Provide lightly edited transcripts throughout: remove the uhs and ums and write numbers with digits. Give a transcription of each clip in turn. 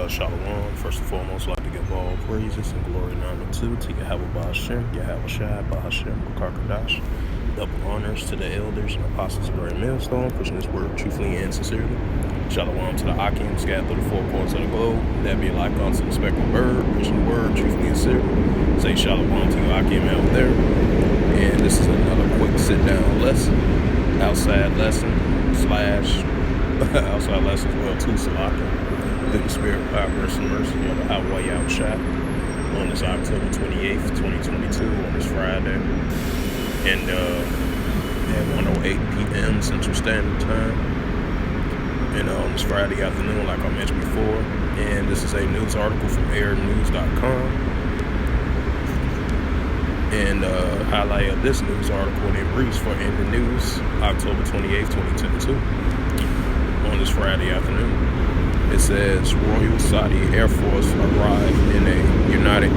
Shalom. First and foremost, I'd like to give all praises and glory and honor to Yahweh Ba'Hashem, Yahweh Shai, Ba'Hashem, Karkadash. Double honors to the elders and apostles of Great Millstone, pushing this word truthfully and sincerely. Shalom to the Akim, scattered through the four corners of the globe. That be like unto the spectral bird, pushing the word truthfully and sincerely. Say Shalom to you, Akim, out there. And this is another quick sit-down lesson, outside lesson as well too, Salaka. Through the spirit, power, grace, and mercy of the Hawaii out shot on this October 28th, 2022, on this Friday. And at 1:08 p.m. Central Standard Time. And on this Friday afternoon, like I mentioned before. And this is a news article from airnews.com. And highlight of this news article, and it reads for in the news, October 28th, 2022. On this Friday afternoon. It says Royal Saudi Air Force arrived in a United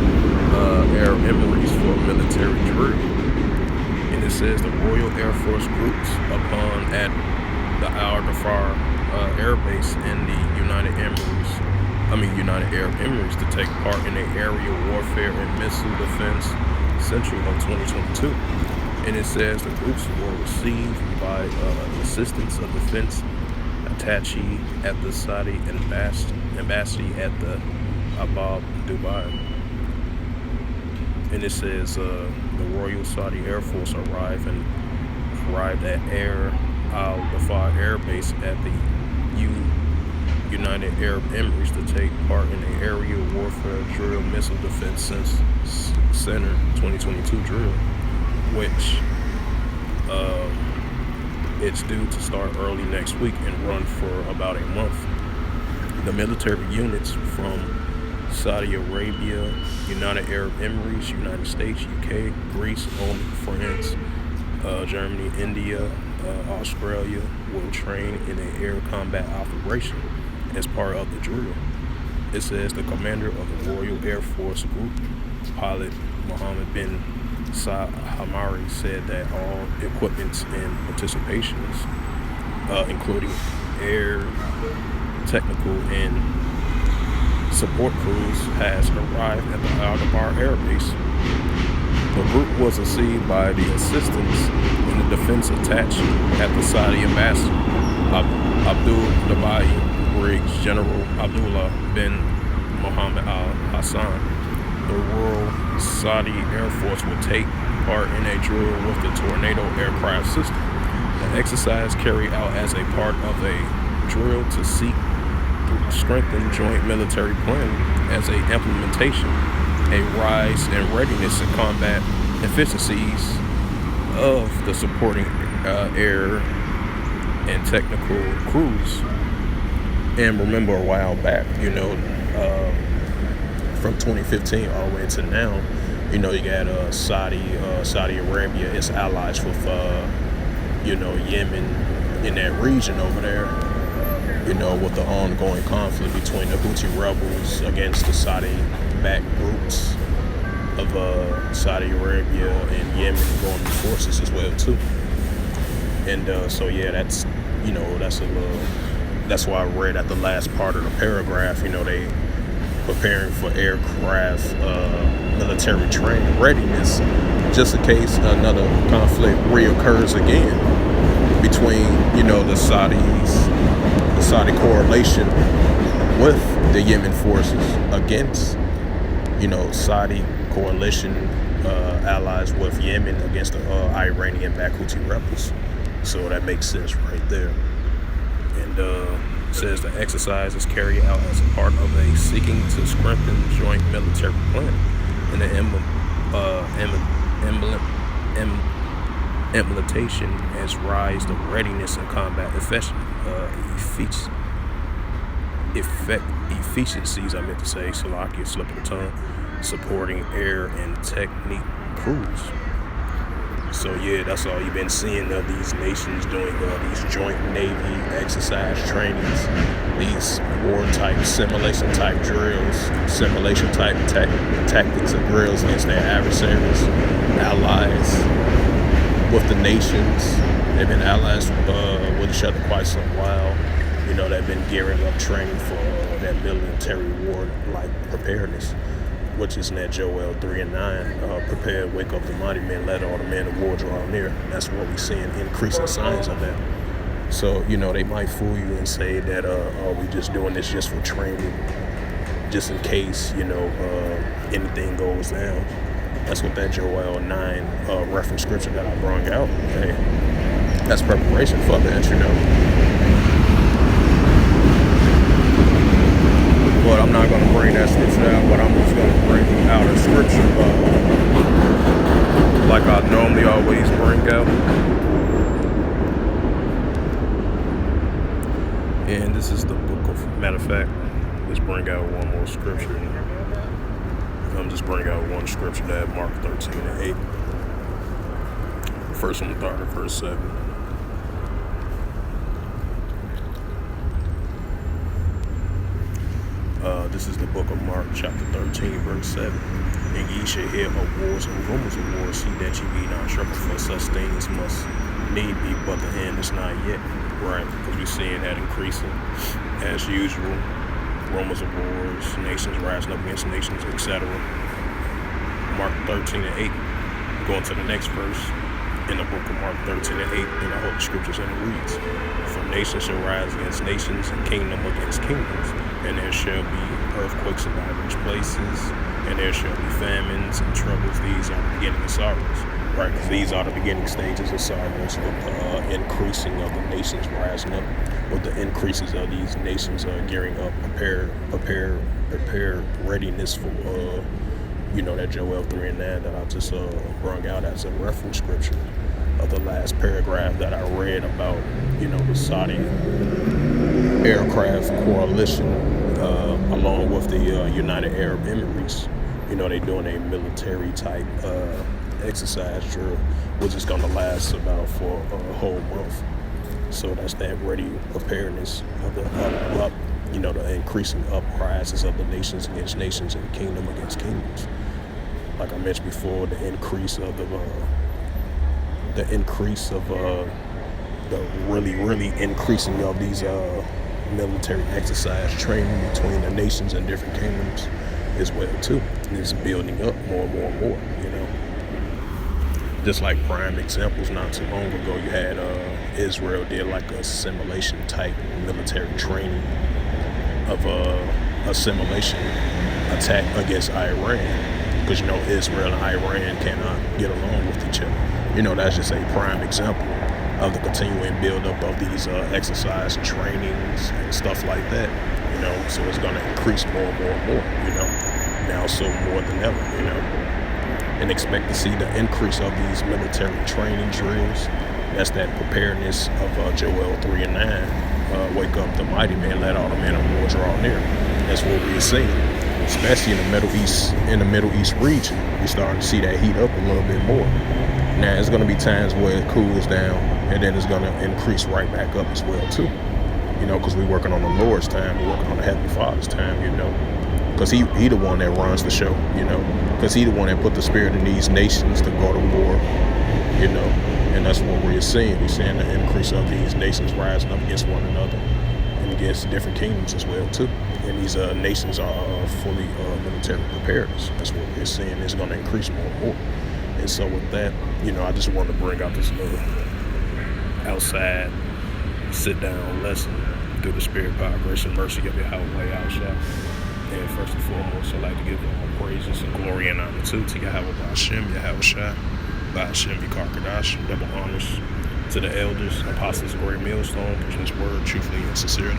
Arab Emirates for a military drill. And it says the Royal Air Force groups upon at the Al Dhafar Air Base in the United Arab Emirates to take part in an aerial warfare and missile defense central of 2022. And it says the groups were received by assistance of defense attaché at the Saudi embassy at the Abab, Dubai. And it says the Royal Saudi Air Force arrived at Al Dhafar Air Base at the United Arab Emirates to take part in the aerial warfare drill missile defense center 2022 drill, which it's due to start early next week and run for about a month. The military units from Saudi Arabia, United Arab Emirates, United States, UK, Greece, Oman, France, Germany, India, Australia will train in an air combat operation as part of the drill. It says the commander of the Royal Air Force Group, pilot Mohammed bin Saad Hamari, said that all equipment and participations, including air, technical, and support crews, has arrived at the Al Dhafar Air Base. The group was received by the assistance in the defense attaché at the Saudi embassy, Abdul Dubai Brigadier General Abdullah bin Mohammed Al Hassan. The Royal Saudi Air Force will take part in a drill with the Tornado aircraft system. The exercise carried out as a part of a drill to seek to strengthen joint military planning as a implementation, a rise in readiness and combat efficiencies of the supporting air and technical crews. And remember a while back, from 2015 all the way to now, you got Saudi Arabia, its allies with Yemen in that region over there, with the ongoing conflict between the Houthi rebels against the Saudi-backed groups of Saudi Arabia and Yemen going to forces as well too. And that's why I read at the last part of the paragraph, they preparing for aircraft military training readiness, just in case another conflict reoccurs again between the Saudi correlation with the Yemen forces against Saudi coalition allies with Yemen against the Iranian-backed Houthi rebels. So that makes sense right there. And says the exercise is carried out as a part of a seeking to strengthen joint military planning and the implementation as rise the readiness and combat efficiencies, I meant to say, Salakia, slip of the tongue, supporting air and technique crews. So yeah, that's all you've been seeing of these nations doing these joint Navy exercise trainings, these war-type, simulation-type drills, simulation-type tactics and drills against their adversaries, allies with the nations. They've been allies with each other quite some while. that have been gearing up training for that military war like preparedness, which is in that Joel 3 and 9, prepare, wake up the mighty men, let all the men of war draw near. That's what we're seeing, increasing signs of that. So, they might fool you and say that, we just doing this just for training, just in case, anything goes down. That's what that Joel 9 reference scripture that I brought out. Hey, that's preparation for that, But I'm not going to bring that scripture out, but I'm just going to bring out a scripture like I normally always bring out. And this is the book of, matter of fact, let's bring out one more scripture. I'm just bringing out one scripture, that Mark 13 and 8. First one, start at verse 7. This is the book of Mark, chapter 13, verse 7. And ye shall hear of wars and rumors of wars. See that ye be not troubled, for such things must need be, but the end is not yet. Right, because we're seeing that increasing as usual. Rumors of wars, nations rising up against nations, etc. Mark 13 and 8. Going to the next verse in the book of Mark 13 and 8 in the Holy Scriptures, and it reads, for nation shall rise against nations, and kingdom against kingdoms, and there shall be earthquakes in diverse places, and there shall be famines and troubles. These are the beginning of sorrows. Right, because these are the beginning stages of sorrows, with the increasing of the nations rising up, with the increases of these nations gearing up, prepare readiness for, that Joel 3 and 9 that I just brought out as a reference scripture of the last paragraph that I read about, the Saudi aircraft coalition, along with the United Arab Emirates. They doing a military type exercise drill, which is going to last about for a whole month. So that's that ready preparedness of the increasing uprises of the nations against nations and kingdom against kingdoms. Like I mentioned before, the increase of the really increasing of these military exercise training between the nations and different kingdoms as well too. And it's building up more and more and more, Just like prime examples, not too long ago, you had Israel did like a simulation type military training of assimilation attack against Iran, because Israel and Iran cannot get along with each other. That's just a prime example of the continuing buildup of these exercise trainings and stuff like that. So it's going to increase more and more and more. Now so more than ever. And expect to see the increase of these military training drills. That's that preparedness of Joel 3 and 9. Wake up the mighty man, let all the men of war draw near. That's what we're seeing, especially in the Middle East region. We're starting to see that heat up a little bit more. Now, it's going to be times where it cools down, and then it's going to increase right back up as well, too. Because we're working on the Lord's time. We're working on the Heavenly Father's time, because he the one that runs the show, because he the one that put the spirit in these nations to go to war, and that's what we're seeing. We're seeing the increase of these nations rising up against one another and against different kingdoms as well too. And these nations are fully military prepared. That's what we're seeing. It's going to increase more and more. And so with that, I just wanted to bring out this little outside sit down lesson through the spirit, power, grace, and mercy of Yahweh Al-Shah. And first and foremost, I'd like to give all praises and glory and honor to Yahweh Ba'ashem, Yahweh Shai, Ba'ashem Yikar double honors to the elders, apostles of Great Millstone, preaching His word truthfully and sincerely.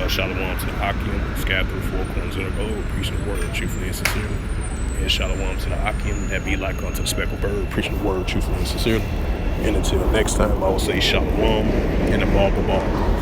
Shalom to the Akim, scattered through four corners of the globe, preaching the word truthfully and sincerely. And shalom to the Akim, that be like unto the speckled bird, preaching the word truthfully and sincerely. And until next time, I will say shalom and a ball.